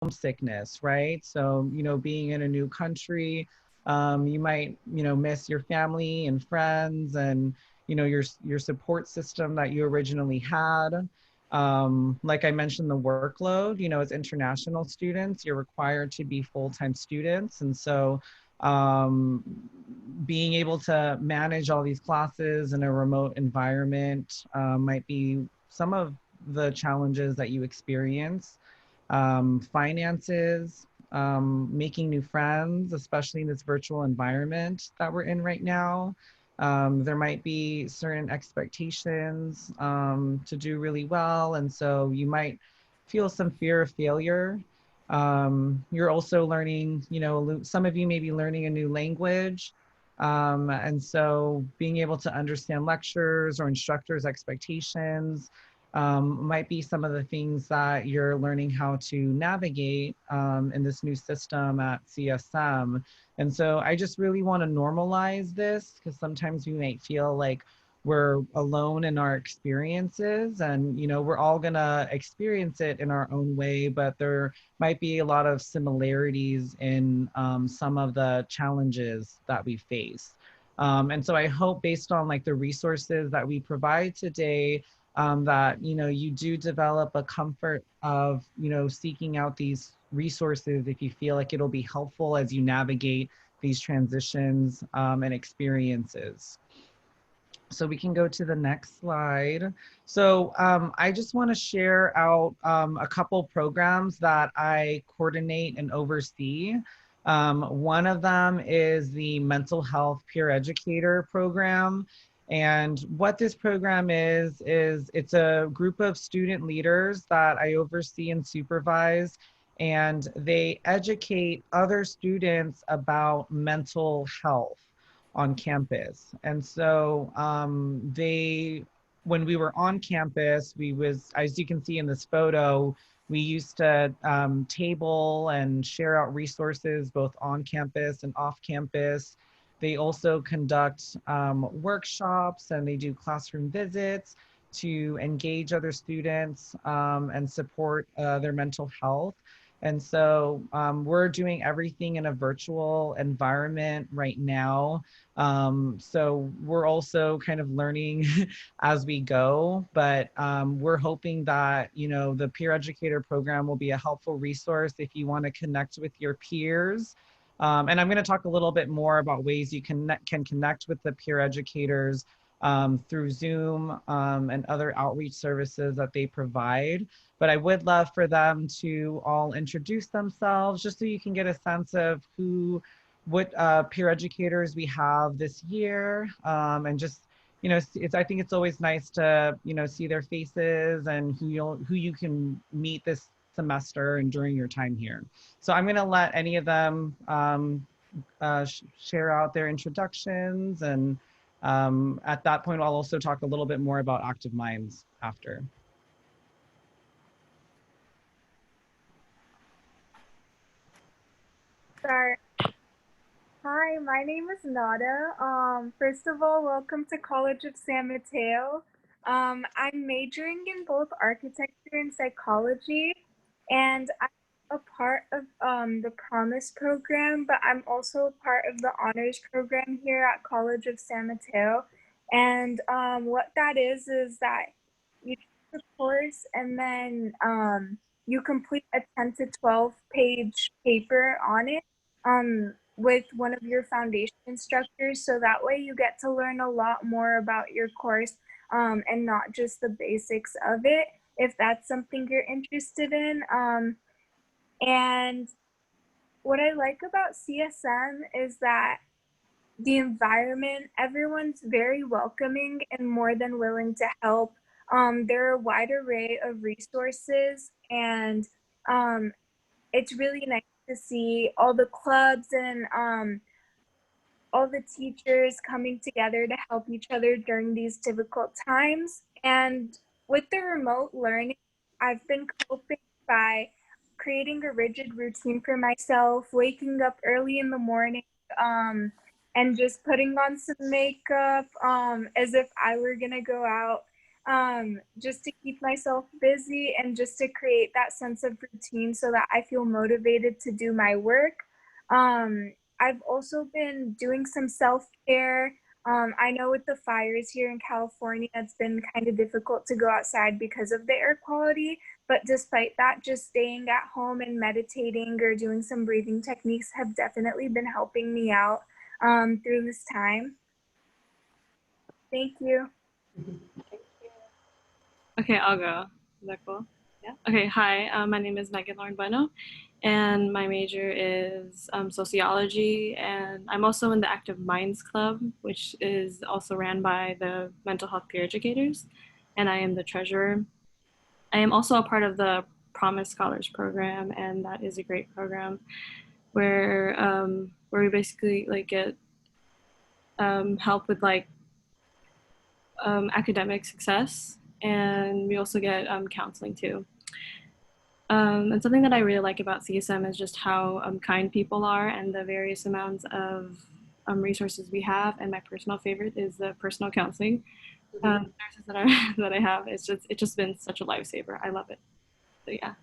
homesickness, right? So, being in a new country, you might, miss your family and friends and, your support system that you originally had. Like I mentioned, the workload, as international students, you're required to be full-time students. And so being able to manage all these classes in a remote environment might be some of the challenges that you experience. Finances, making new friends, especially in this virtual environment that we're in right now. There might be certain expectations to do really well. And so you might feel some fear of failure. You're also learning, some of you may be learning a new language. And so being able to understand lectures or instructors' expectations might be some of the things that you're learning how to navigate in this new system at CSM. And so I just really want to normalize this because sometimes we might feel like we're alone in our experiences and we're all going to experience it in our own way, but there might be a lot of similarities in some of the challenges that we face. And so I hope based on like the resources that we provide today, that you do develop a comfort of seeking out these resources if you feel like it'll be helpful as you navigate these transitions and experiences. So we can go to the next slide. So I just want to share out a couple programs that I coordinate and oversee. One of them is the Mental Health Peer Educator Program. And what this program is it's a group of student leaders that I oversee and supervise, and they educate other students about mental health on campus. And so when we were on campus, as you can see in this photo, we used to table and share out resources both on campus and off campus. They also conduct workshops and they do classroom visits to engage other students and support their mental health. And so we're doing everything in a virtual environment right now. So we're also kind of learning as we go, but we're hoping that, the peer educator program will be a helpful resource if you want to connect with your peers. And I'm going to talk a little bit more about ways you can connect with the peer educators through Zoom and other outreach services that they provide. But I would love for them to all introduce themselves just so you can get a sense of what peer educators we have this year, and just I think it's always nice to see their faces and who you can meet this semester and during your time here. So I'm going to let any of them share out their introductions, and at that point I'll also talk a little bit more about Active Minds after. Start. Hi, my name is Nada. First of all, welcome to College of San Mateo. I'm majoring in both architecture and psychology, and I'm a part of the Promise program, but I'm also a part of the honors program here at College of San Mateo. And what that is that you take the course and then you complete a 10 to 12 page paper on it with one of your foundation instructors. So that way you get to learn a lot more about your course and not just the basics of it, if that's something you're interested in. And what I like about CSM is that the environment, everyone's very welcoming and more than willing to help. There are a wide array of resources, and um, it's really nice to see all the clubs and all the teachers coming together to help each other during these difficult times. And with the remote learning, I've been coping by creating a rigid routine for myself, waking up early in the morning, um, and just putting on some makeup as if I were gonna go out. just to keep myself busy and just to create that sense of routine so that I feel motivated to do my work. I've also been doing some self-care. I know with the fires here in California, it's been kind of difficult to go outside because of the air quality. But despite that, just staying at home and meditating or doing some breathing techniques have definitely been helping me out through this time. Thank you. Okay, I'll go. Is that cool? Yeah. Okay, hi. My name is Megan Lauren Bueno, and my major is sociology. And I'm also in the Active Minds Club, which is also ran by the mental health peer educators, and I am the treasurer. I am also a part of the Promise Scholars program, and that is a great program where we basically like get help with like academic success, and we also get counseling too. And something that I really like about CSM is just how kind people are and the various amounts of resources we have. And my personal favorite is the personal counseling nurses that I that I have. It's just been such a lifesaver. I love it. So yeah.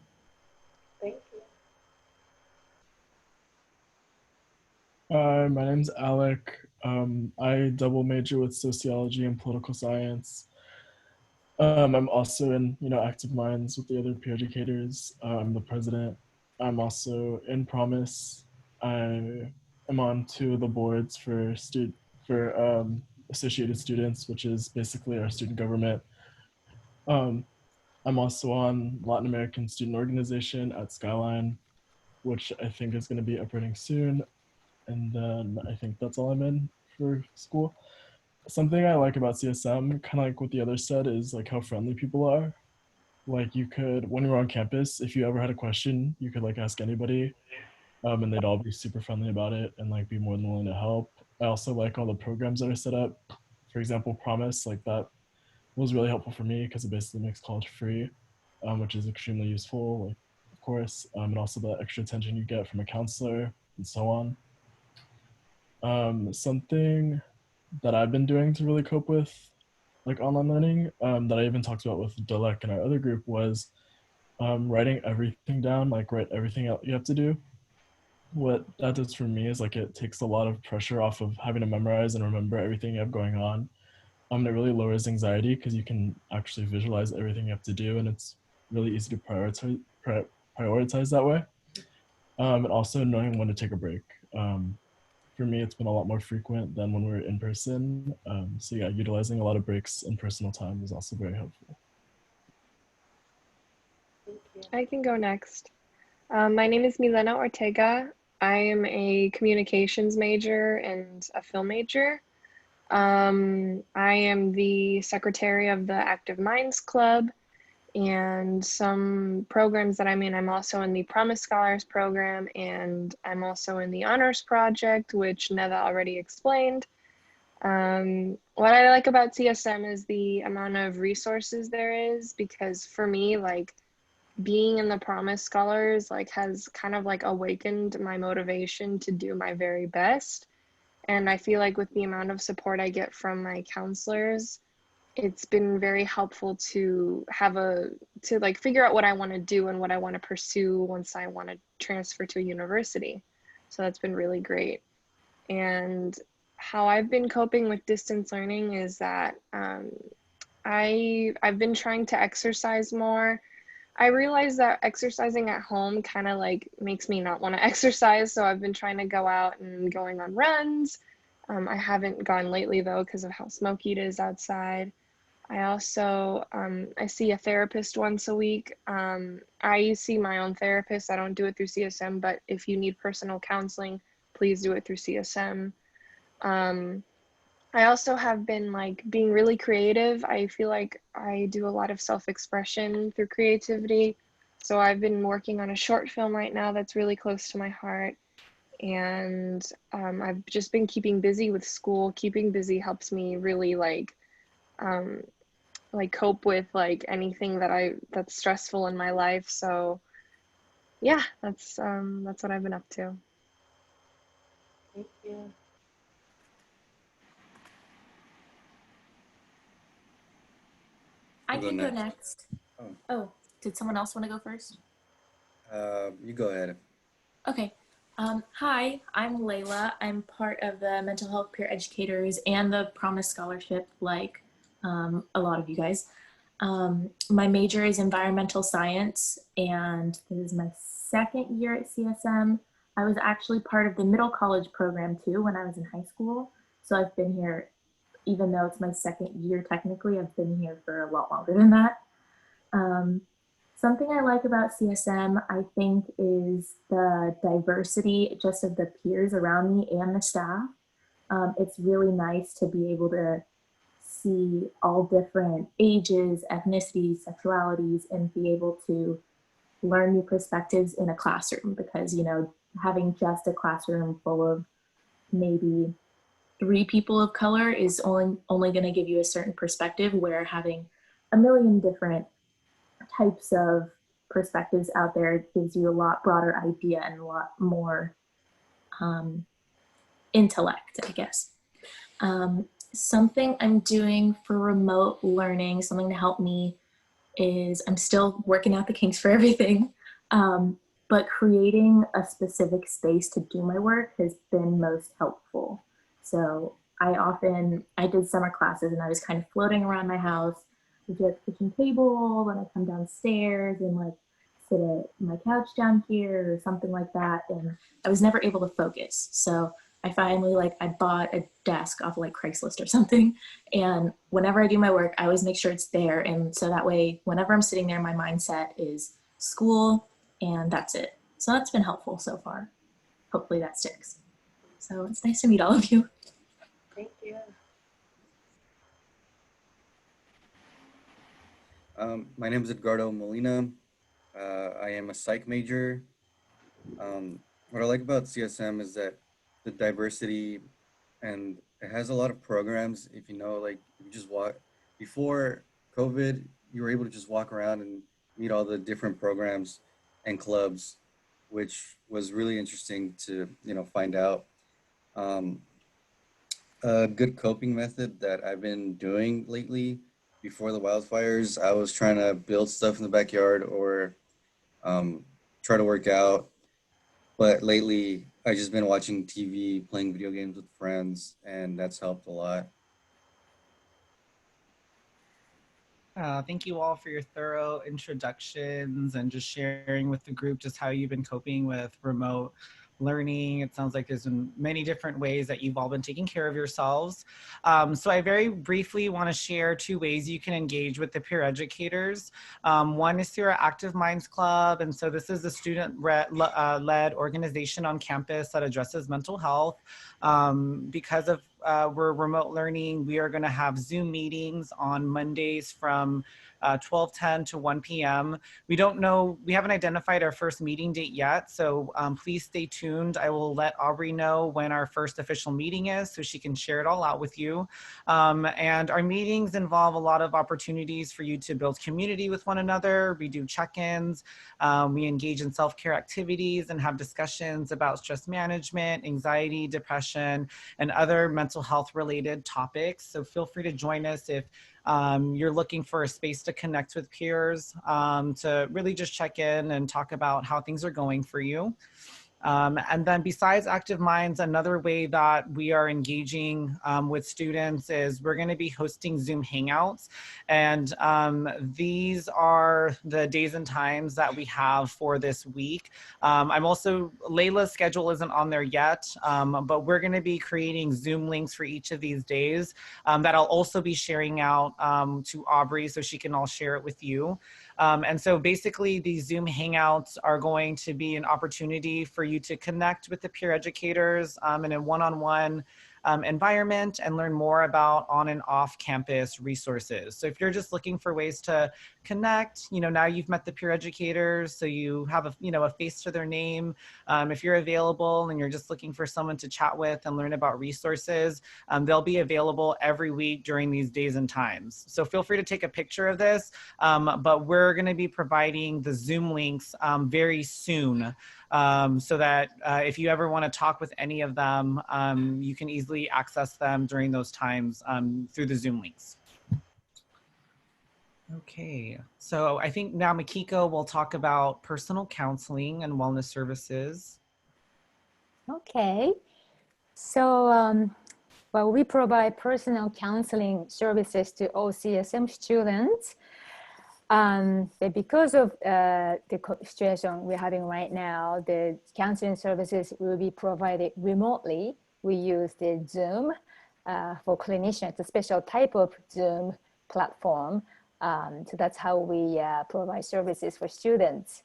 Thank you. Hi, my name's Alec. I double major with sociology and political science. I'm also in, Active Minds with the other peer educators. I'm the president. I'm also in Promise. I am on two of the boards for Associated Students, which is basically our student government. Um, I'm also on Latin American Student Organization at Skyline, which I think is going to be operating soon. And then I think that's all I'm in for school. Something I like about CSM, kind of like what the others said, is like how friendly people are. Like you could, when you were on campus, if you ever had a question, you could like ask anybody, and they'd all be super friendly about it and like be more than willing to help. I also like all the programs that are set up. For example, Promise, like that was really helpful for me because it basically makes college free, which is extremely useful. Like, of course, and also the extra attention you get from a counselor and so on. Something that I've been doing to really cope with like online learning, that I even talked about with Dilek and our other group, was writing everything down, like write everything out you have to do. What that does for me is like it takes a lot of pressure off of having to memorize and remember everything you have going on. It really lowers anxiety because you can actually visualize everything you have to do, and it's really easy to prioritize that way. And also knowing when to take a break. For me, it's been a lot more frequent than when we were in person. So yeah, utilizing a lot of breaks and personal time is also very helpful. Thank you. I can go next. My name is Milena Ortega. I am a communications major and a film major. I am the secretary of the Active Minds Club, and some programs that I'm in, I'm also in the Promise Scholars program, and I'm also in the Honors Project, which Neva already explained. What I like about CSM is the amount of resources there is, because for me, like, being in the Promise Scholars like has kind of like awakened my motivation to do my very best. And I feel like with the amount of support I get from my counselors, it's been very helpful to like figure out what I want to do and what I want to pursue once I want to transfer to a university. So that's been really great. And how I've been coping with distance learning is that I've been trying to exercise more. I realize that exercising at home kind of like makes me not want to exercise, so I've been trying to go out and going on runs. I haven't gone lately though because of how smoky it is outside. I also I see a therapist once a week. I see my own therapist. I don't do it through CSM, but if you need personal counseling, please do it through CSM. I also have been like being really creative. I feel like I do a lot of self-expression through creativity. So I've been working on a short film right now that's really close to my heart. And I've just been keeping busy with school. Keeping busy helps me really like cope with like anything that's stressful in my life. So yeah, that's what I've been up to. Thank you. I I'll go can go next. next. Oh, Oh, did someone else want to go first? you go ahead. Okay. Hi, I'm Layla. I'm part of the mental health peer educators and the Promise Scholarship, like a lot of you guys. My major is environmental science, and this is my second year at CSM. I was actually part of the middle college program too when I was in high school. So I've been here, even though it's my second year technically, I've been here for a lot longer than that. Um, Something I like about CSM, I think, is the diversity just of the peers around me and the staff. It's really nice to be able to see all different ages, ethnicities, sexualities, and be able to learn new perspectives in a classroom because, you know, having just a classroom full of maybe 3 people of color is only going to give you a certain perspective, where having a million different types of perspectives out there gives you a lot broader idea and a lot more um, intellect, I guess. Something I'm doing for remote learning, something to help me, is I'm still working out the kinks for everything, but creating a specific space to do my work has been most helpful. So I did summer classes and I was kind of floating around my house. I do at the kitchen table, then I come downstairs and like sit at my couch down here or something like that. And I was never able to focus. So I finally I bought a desk off of like Craigslist or something. And whenever I do my work, I always make sure it's there. And so that way, whenever I'm sitting there, my mindset is school and that's it. So that's been helpful so far. Hopefully that sticks. So it's nice to meet all of you. Thank you. My name is Edgardo Molina. I am a psych major. What I like about CSM is that the diversity, and it has a lot of programs. If you know, like you just walk before COVID, you were able to just walk around and meet all the different programs and clubs, which was really interesting to find out. Um, a good coping method that I've been doing lately before the wildfires, I was trying to build stuff in the backyard or um, try to work out. But lately, I just been watching TV, playing video games with friends, and that's helped a lot. Thank you all for your thorough introductions and just sharing with the group just how you've been coping with remote learning. It sounds like there's been many different ways that you've all been taking care of yourselves. So I very briefly want to share 2 ways you can engage with the peer educators. One is through our Active Minds Club. And so this is a student-led organization on campus that addresses mental health. Because of we're remote learning, we are going to have Zoom meetings on Mondays from 12:10 to 1 p.m. We don't know, we haven't identified our first meeting date yet, so please stay tuned. I will let Aubrey know when our first official meeting is so she can share it all out with you. And our meetings involve a lot of opportunities for you to build community with one another. We do check-ins, we engage in self-care activities and have discussions about stress management, anxiety, depression, and other mental health related topics. So feel free to join us if you're looking for a space to connect with peers, to really just check in and talk about how things are going for you. And then besides Active Minds, another way that we are engaging with students is we're going to be hosting Zoom Hangouts. And these are the days and times that we have for this week. Layla's schedule isn't on there yet, but we're going to be creating Zoom links for each of these days that I'll also be sharing out to Aubrey so she can all share it with you. And so basically these Zoom Hangouts are going to be an opportunity for you to connect with the peer educators in a one-on-one environment and learn more about on and off campus resources. So if you're just looking for ways to connect, now you've met the peer educators, so you have a face to their name. If you're available and you're just looking for someone to chat with and learn about resources, they'll be available every week during these days and times. So feel free to take a picture of this, but we're going to be providing the Zoom links very soon, so that if you ever want to talk with any of them, you can easily access them during those times through the Zoom links. Okay, so I think now Makiko will talk about personal counseling and wellness services. Okay, so well, we provide personal counseling services to all CSM students. But because of the situation we're having right now, the counseling services will be provided remotely. We use the Zoom for clinicians. It's a special type of Zoom platform. So that's how we provide services for students.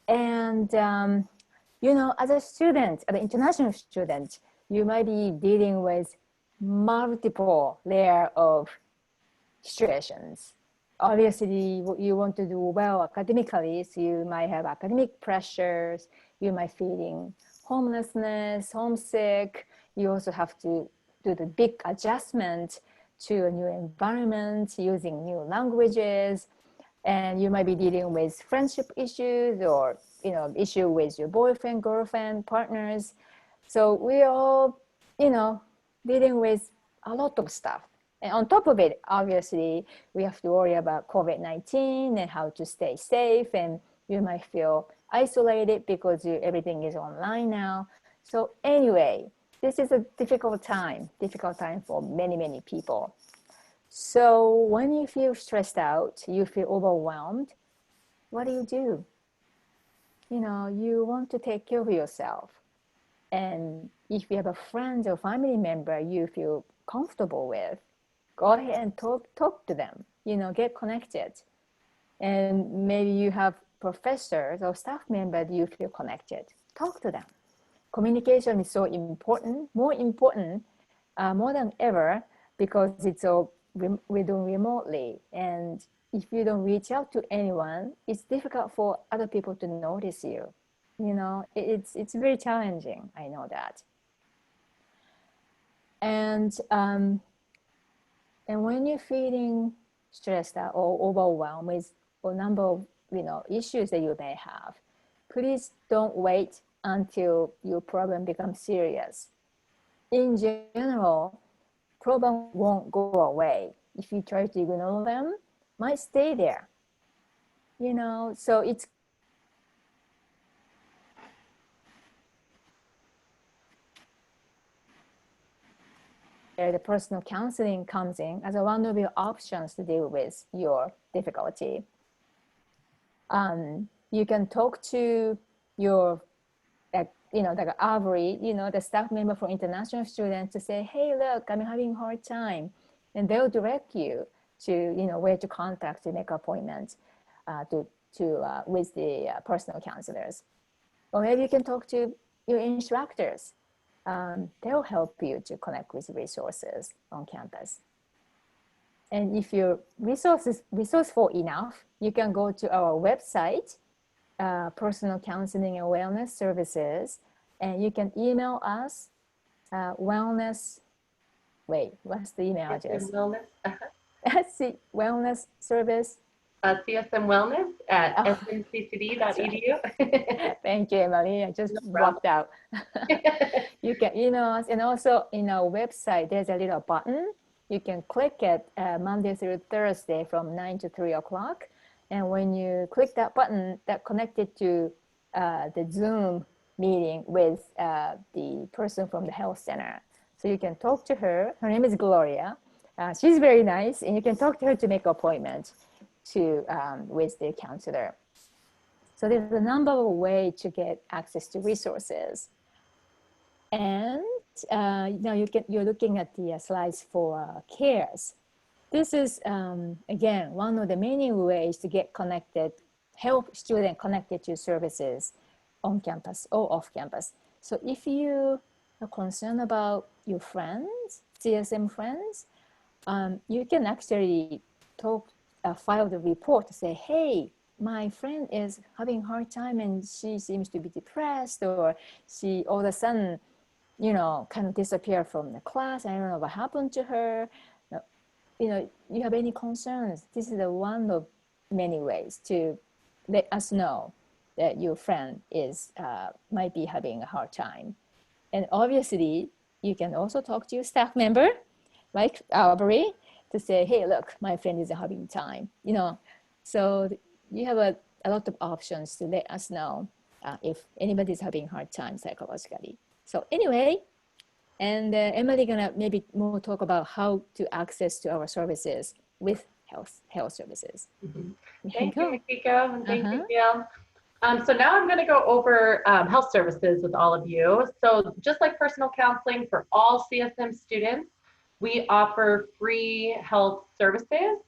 And as a student, an international student, you might be dealing with multiple layer of situations. Obviously, you want to do well academically, so you might have academic pressures, you might feeling homelessness, homesick. You also have to do the big adjustment to a new environment, using new languages, and you might be dealing with friendship issues or issue with your boyfriend, girlfriend, partners. So we're all dealing with a lot of stuff. And on top of it, obviously, we have to worry about COVID-19 and how to stay safe. And you might feel isolated because everything is online now. So anyway, this is a difficult time for many, many people. So when you feel stressed out, you feel overwhelmed, what do? You want to take care of yourself. And if you have a friend or family member you feel comfortable with, go ahead and talk to them, get connected. And maybe you have professors or staff members you feel connected, talk to them. Communication is so important, more than ever, because we're doing remotely. And if you don't reach out to anyone, it's difficult for other people to notice you. It's very challenging. I know that. And when you're feeling stressed out or overwhelmed with a number of issues that you may have, please don't wait until your problem becomes serious. In general, problem won't go away. If you try to ignore them, might stay there. So it's the personal counseling comes in as one of your options to deal with your difficulty. You can talk to your like Avery, the staff member for international students, to say, hey, look, I'm having a hard time. And they'll direct you to, where to contact to make appointments with the personal counselors. Or maybe you can talk to your instructors. They'll help you to connect with resources on campus. And if you're resourceful enough, you can go to our website, personal counseling and wellness services, and you can email us what's the email address? Wellness. Wellness service. CSM Wellness at snctd.edu. Thank you, Emily. I just blocked out. You can email us, and also in our website, there's a little button. You can click it Monday through Thursday from 9 to 3 o'clock. And when you click that button, that connected to the Zoom meeting with the person from the health center. So you can talk to her. Her name is Gloria. She's very nice, and you can talk to her to make an appointment with the counselor. So there's a number of ways to get access to resources. And now you're looking at the slides for CARES. This is, again, one of the many ways to get connected, help students connected to services on campus or off campus. So if you are concerned about your friends, CSM friends, you can actually file the report to say, hey, my friend is having a hard time and she seems to be depressed, or she all of a sudden, kind of disappeared from the class. I don't know what happened to her. You have any concerns? This is one of many ways to let us know that your friend might be having a hard time. And obviously, you can also talk to your staff member, like Aubrey, to say, hey, look, my friend is having time, So you have a lot of options to let us know if anybody's having hard time psychologically. So anyway, and Emily gonna maybe more talk about how to access to our services with health services. Thank you, Makiko, and thank you, Gail. So now I'm going to go over health services with all of you. So just like personal counseling for all CSM students, we offer free health services.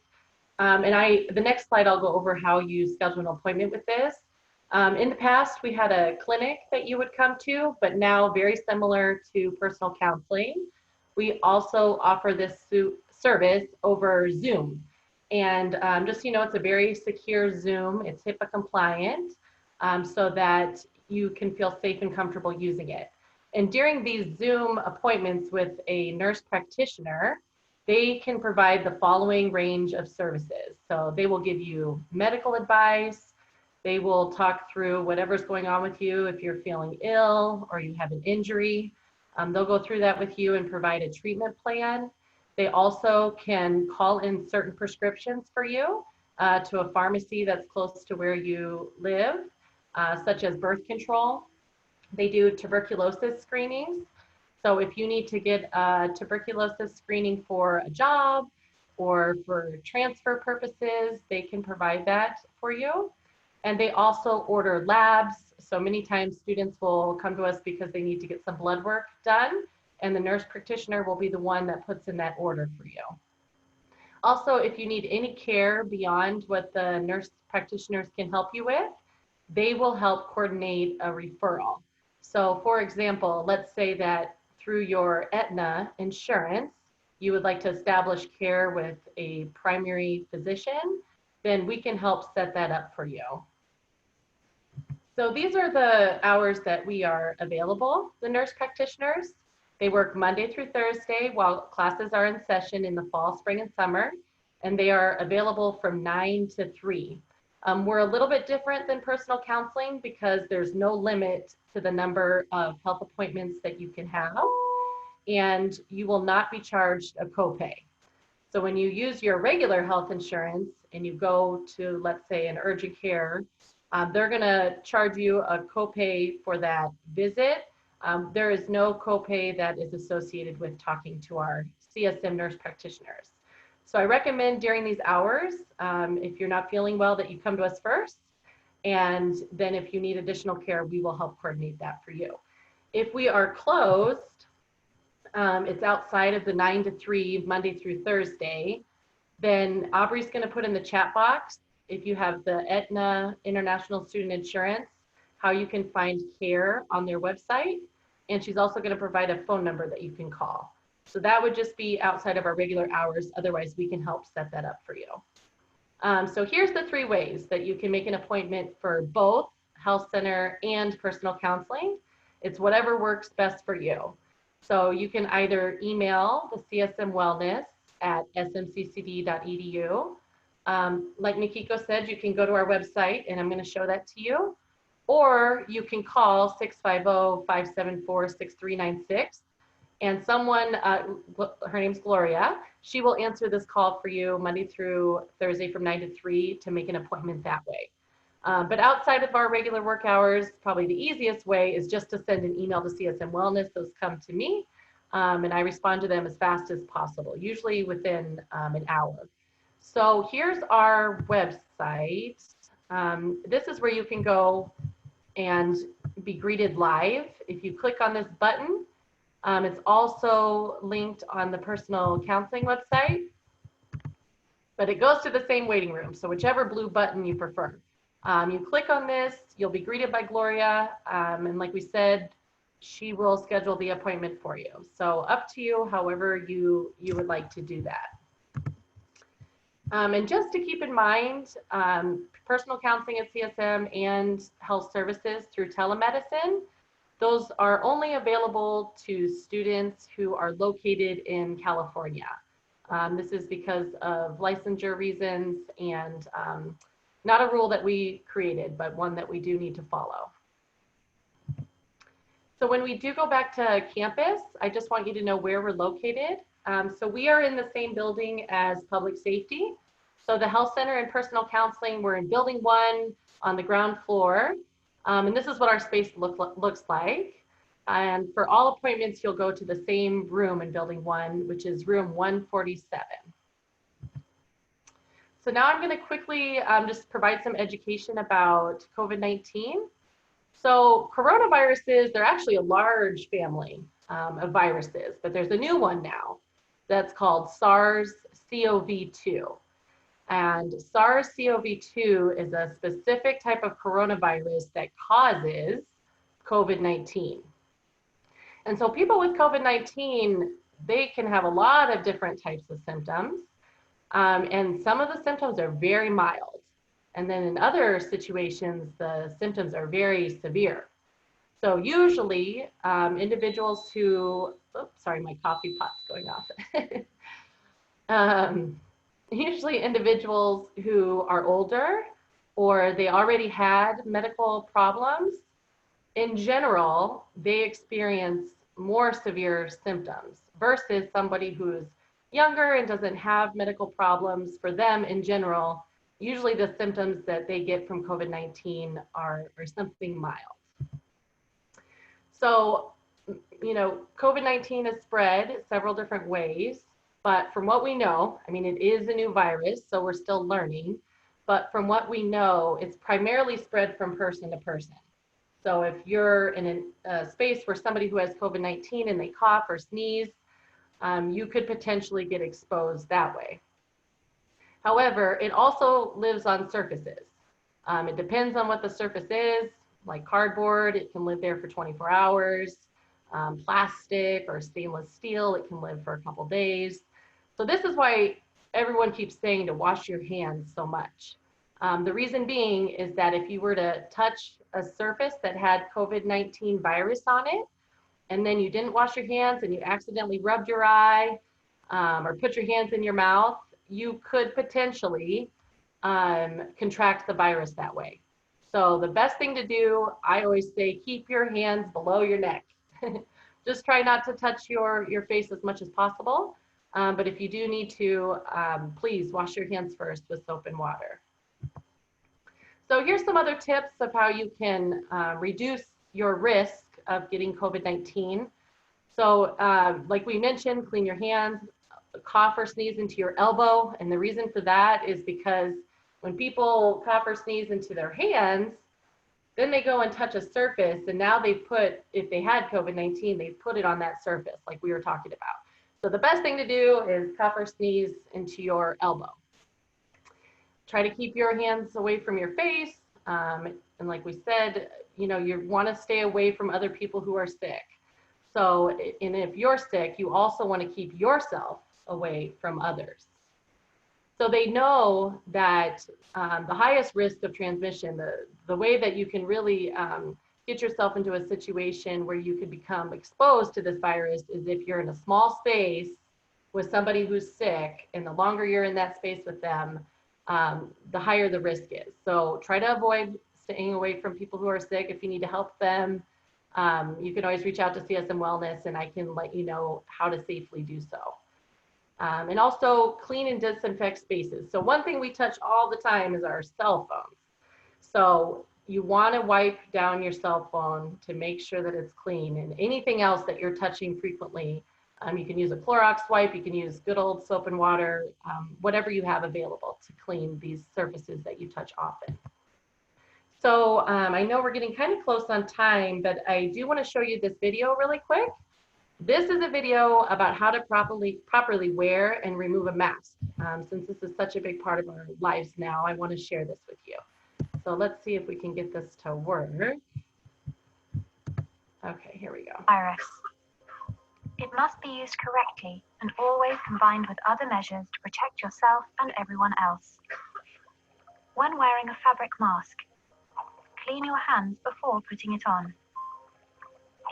The next slide, I'll go over how you schedule an appointment with this. In the past, we had a clinic that you would come to, but now very similar to personal counseling. We also offer this service over Zoom. And just so you know, it's a very secure Zoom. It's HIPAA compliant, so that you can feel safe and comfortable using it. And during these Zoom appointments with a nurse practitioner, they can provide the following range of services. So they will give you medical advice. They will talk through whatever's going on with you. If you're feeling ill or you have an injury, they'll go through that with you and provide a treatment plan. They also can call in certain prescriptions for you to a pharmacy that's close to where you live, such as birth control. They do tuberculosis screenings. So if you need to get a tuberculosis screening for a job or for transfer purposes, they can provide that for you. And they also order labs. So many times students will come to us because they need to get some blood work done, and the nurse practitioner will be the one that puts in that order for you. Also, if you need any care beyond what the nurse practitioners can help you with, they will help coordinate a referral. So for example, let's say that through your Aetna insurance, you would like to establish care with a primary physician, then we can help set that up for you. So these are the hours that we are available, the nurse practitioners. They work Monday through Thursday while classes are in session in the fall, spring, and summer, and they are available from 9 to 3. We're a little bit different than personal counseling because there's no limit to the number of health appointments that you can have, and you will not be charged a copay. So when you use your regular health insurance and you go to, let's say, an urgent care, they're gonna charge you a copay for that visit. There is no copay that is associated with talking to our CSM nurse practitioners. So I recommend during these hours, if you're not feeling well, that you come to us first. And then if you need additional care, we will help coordinate that for you. If we are closed, it's outside of the 9 to 3, Monday through Thursday, then Aubrey's gonna put in the chat box, if you have the Aetna International Student Insurance, how you can find care on their website. And she's also gonna provide a phone number that you can call. So that would just be outside of our regular hours. Otherwise, we can help set that up for you. So here's the 3 ways that you can make an appointment for both health center and personal counseling. It's whatever works best for you. So you can either email the CSM Wellness at smccd.edu. Like Mikiko said, you can go to our website, and I'm going to show that to you. Or you can call 650-574-6396. And someone, her name's Gloria, she will answer this call for you Monday through Thursday from 9 to 3 to make an appointment that way. But outside of our regular work hours, probably the easiest way is just to send an email to CSM Wellness. Those come to me, and I respond to them as fast as possible, usually within an hour. So here's our website. This is where you can go and be greeted live. If you click on this button, it's also linked on the personal counseling website, but it goes to the same waiting room. So whichever blue button you prefer. You click on this, you'll be greeted by Gloria. And like we said, she will schedule the appointment for you. So up to you, however you would like to do that. And just to keep in mind, personal counseling at CSM and health services through telemedicine, those are only available to students who are located in California. This is because of licensure reasons and not a rule that we created, but one that we do need to follow. So when we do go back to campus, I just want you to know where we're located. So we are in the same building as public safety. So the health center and personal counseling, we're in building 1 on the ground floor. And this is what our space looks like. And for all appointments, you'll go to the same room in building 1, which is room 147. So now I'm going to quickly just provide some education about COVID-19. So coronaviruses, they're actually a large family of viruses, but there's a new one now that's called SARS-CoV-2. And SARS-CoV-2 is a specific type of coronavirus that causes COVID-19. And so people with COVID-19, they can have a lot of different types of symptoms. And some of the symptoms are very mild. And then in other situations, the symptoms are very severe. So usually individuals who, oops, sorry, my coffee pot's going off. Usually individuals who are older or they already had medical problems, in general, they experience more severe symptoms versus somebody who's younger and doesn't have medical problems. For them in general, usually the symptoms that they get from COVID-19 are something mild. So, you know, COVID-19 is spread several different ways, but from what we know, I mean, it is a new virus, so we're still learning, but from what we know, it's primarily spread from person to person. So if you're in a space where somebody who has COVID-19 and they cough or sneeze, you could potentially get exposed that way. However, it also lives on surfaces. It depends on what the surface is, like cardboard, it can live there for 24 hours. Plastic or stainless steel, it can live for a couple days. So this is why everyone keeps saying to wash your hands so much. The reason being is that if you were to touch a surface that had COVID-19 virus on it, and then you didn't wash your hands and you accidentally rubbed your eye or put your hands in your mouth, you could potentially contract the virus that way. So the best thing to do, I always say, keep your hands below your neck. Just try not to touch your face as much as possible. But if you do need to, please wash your hands first with soap and water. So here's some other tips of how you can reduce your risk of getting COVID-19. So like we mentioned, clean your hands, cough or sneeze into your elbow. And the reason for that is because when people cough or sneeze into their hands, then they go and touch a surface, and now they put, if they had COVID-19, they put it on that surface like we were talking about. So the best thing to do is cough or sneeze into your elbow. Try to keep your hands away from your face. And like we said, you know, you want to stay away from other people who are sick. So, and if you're sick, you also want to keep yourself away from others. So they know that the highest risk of transmission, the way that you can really get yourself into a situation where you could become exposed to this virus is if you're in a small space with somebody who's sick, and the longer you're in that space with them, the higher the risk is. So try to avoid staying away from people who are sick. If you need to help them, you can always reach out to CSM Wellness and I can let you know how to safely do so. And also clean and disinfect spaces. So one thing we touch all the time is our cell phones. So you want to wipe down your cell phone to make sure that it's clean, and anything else that you're touching frequently. You can use a Clorox wipe, you can use good old soap and water, whatever you have available to clean these surfaces that you touch often. So I know we're getting kind of close on time, but I do want to show you this video really quick. This is a video about how to properly wear and remove a mask. Since this is such a big part of our lives now, I want to share this with you. So let's see if we can get this to work. Okay, here we go. Virus. It must be used correctly and always combined with other measures to protect yourself and everyone else. When wearing a fabric mask, clean your hands before putting it on.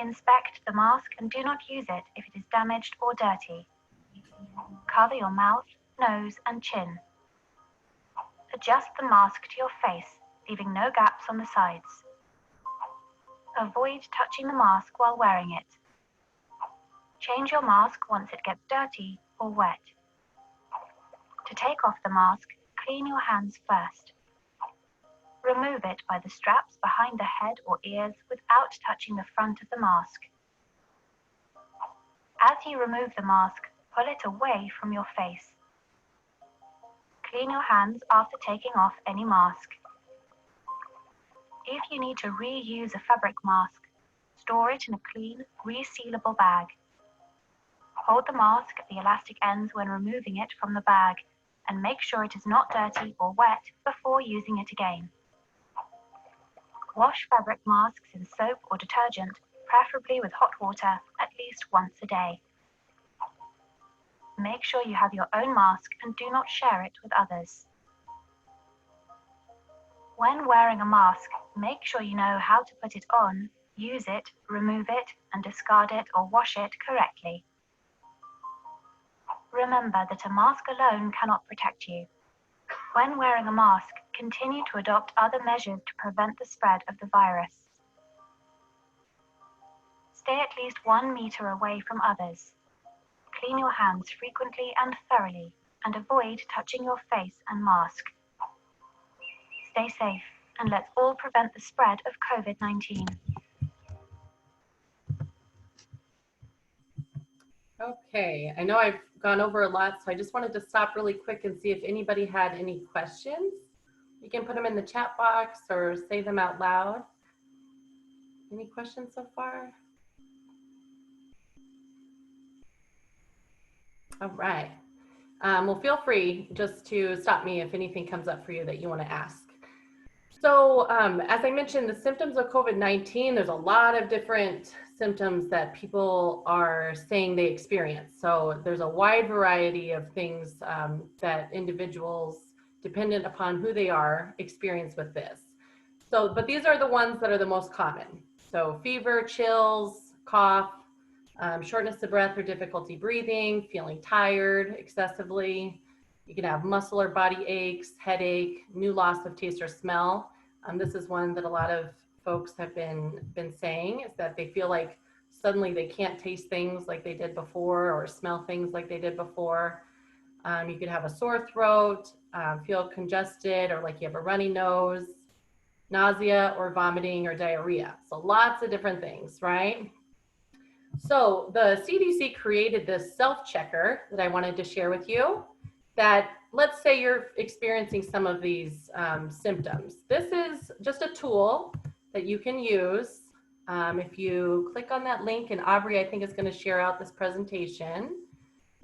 Inspect the mask and do not use it if it is damaged or dirty. Cover your mouth, nose, and chin. Adjust the mask to your face, leaving no gaps on the sides. Avoid touching the mask while wearing it. Change your mask once it gets dirty or wet. To take off the mask, clean your hands first. Remove it by the straps behind the head or ears without touching the front of the mask. As you remove the mask, pull it away from your face. Clean your hands after taking off any mask. If you need to reuse a fabric mask, store it in a clean, resealable bag. Hold the mask at the elastic ends when removing it from the bag, and make sure it is not dirty or wet before using it again. Wash fabric masks in soap or detergent, preferably with hot water, at least once a day. Make sure you have your own mask and do not share it with others. When wearing a mask, make sure you know how to put it on, use it, remove it, and discard it or wash it correctly. Remember that a mask alone cannot protect you. When wearing a mask, continue to adopt other measures to prevent the spread of the virus. Stay at least 1 meter away from others. Clean your hands frequently and thoroughly, and avoid touching your face and mask. Stay safe, and let's all prevent the spread of COVID-19. Okay, I know I've gone over a lot, so I just wanted to stop really quick and see if anybody had any questions. You can put them in the chat box or say them out loud. Any questions so far? All right. Well, feel free just to stop me if anything comes up for you that you want to ask. So as I mentioned, the symptoms of COVID-19, there's a lot of different symptoms that people are saying they experience. So there's a wide variety of things that individuals, dependent upon who they are, experience with this. So, but these are the ones that are the most common. So fever, chills, cough, shortness of breath or difficulty breathing, feeling tired excessively. You can have muscle or body aches, headache, new loss of taste or smell. This is one that a lot of folks have been saying, is that they feel like suddenly they can't taste things like they did before or smell things like they did before. You could have a sore throat, feel congested or like you have a runny nose, nausea or vomiting or diarrhea. So lots of different things, right? So the CDC created this self-checker that I wanted to share with you, that let's say you're experiencing some of these symptoms. This is just a tool that you can use. If you click on that link, and Aubrey, I think, is going to share out this presentation.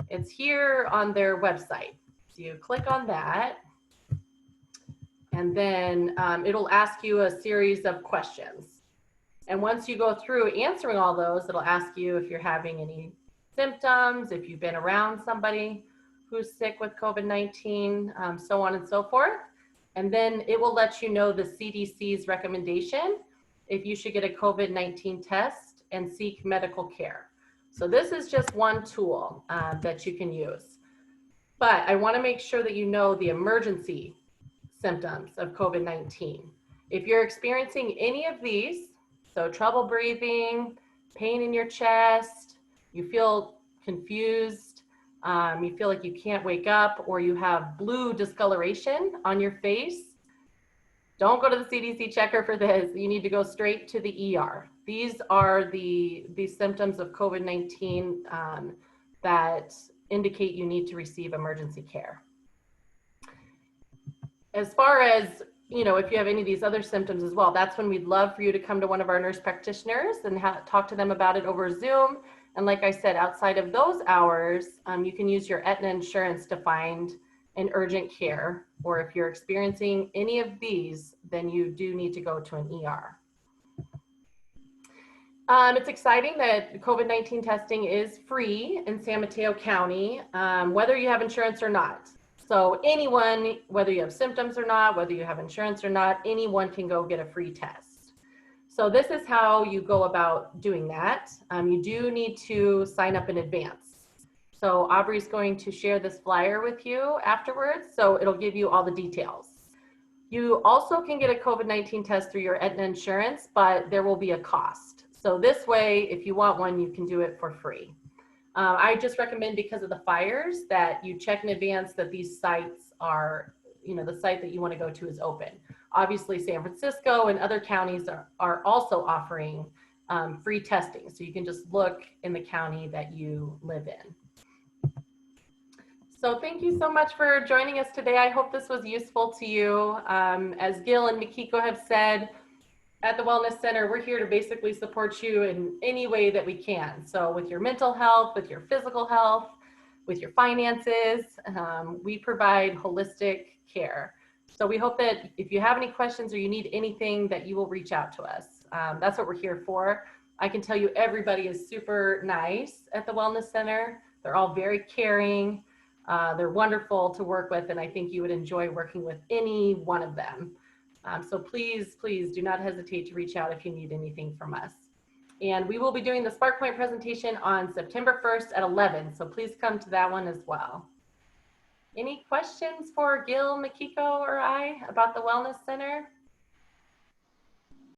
It's here on their website. So you click on that, and then it'll ask you a series of questions. And once you go through answering all those, it'll ask you if you're having any symptoms, if you've been around somebody who's sick with COVID-19, so on and so forth. And then it will let you know the CDC's recommendation if you should get a COVID-19 test and seek medical care. So this is just one tool that you can use. But I want to make sure that you know the emergency symptoms of COVID-19. If you're experiencing any of these, so trouble breathing, pain in your chest, you feel confused, you feel like you can't wake up, or you have blue discoloration on your face, don't go to the CDC checker for this. You need to go straight to the ER. These are the symptoms of COVID-19 that indicate you need to receive emergency care. As far as, you know, if you have any of these other symptoms as well, that's when we'd love for you to come to one of our nurse practitioners and talk to them about it over Zoom. And like I said, outside of those hours, you can use your Aetna insurance to find an urgent care, or if you're experiencing any of these, then you do need to go to an ER. It's exciting that COVID-19 testing is free in San Mateo County, whether you have insurance or not. So anyone, whether you have symptoms or not, whether you have insurance or not, anyone can go get a free test. So this is how you go about doing that. You do need to sign up in advance. So Aubrey's going to share this flyer with you afterwards, so it'll give you all the details. You also can get a COVID-19 test through your Aetna insurance, but there will be a cost. So this way, if you want one, you can do it for free. I just recommend, because of the fires, that you check in advance that these sites are, the site that you want to go to is open. Obviously, San Francisco and other counties are also offering free testing. So you can just look in the county that you live in. So thank you so much for joining us today. I hope this was useful to you. As Gil and Mikiko have said, at the Wellness Center, we're here to basically support you in any way that we can. So with your mental health, with your physical health, with your finances, we provide holistic care. So we hope that if you have any questions or you need anything, that you will reach out to us. That's what we're here for. I can tell you everybody is super nice at the Wellness Center. They're all very caring. They're wonderful to work with, and I think you would enjoy working with any one of them. So please, please do not hesitate to reach out if you need anything from us. And we will be doing the SparkPoint presentation on September 1st at 11. So please come to that one as well. Any questions for Gil, Mikiko, or I about the Wellness Center?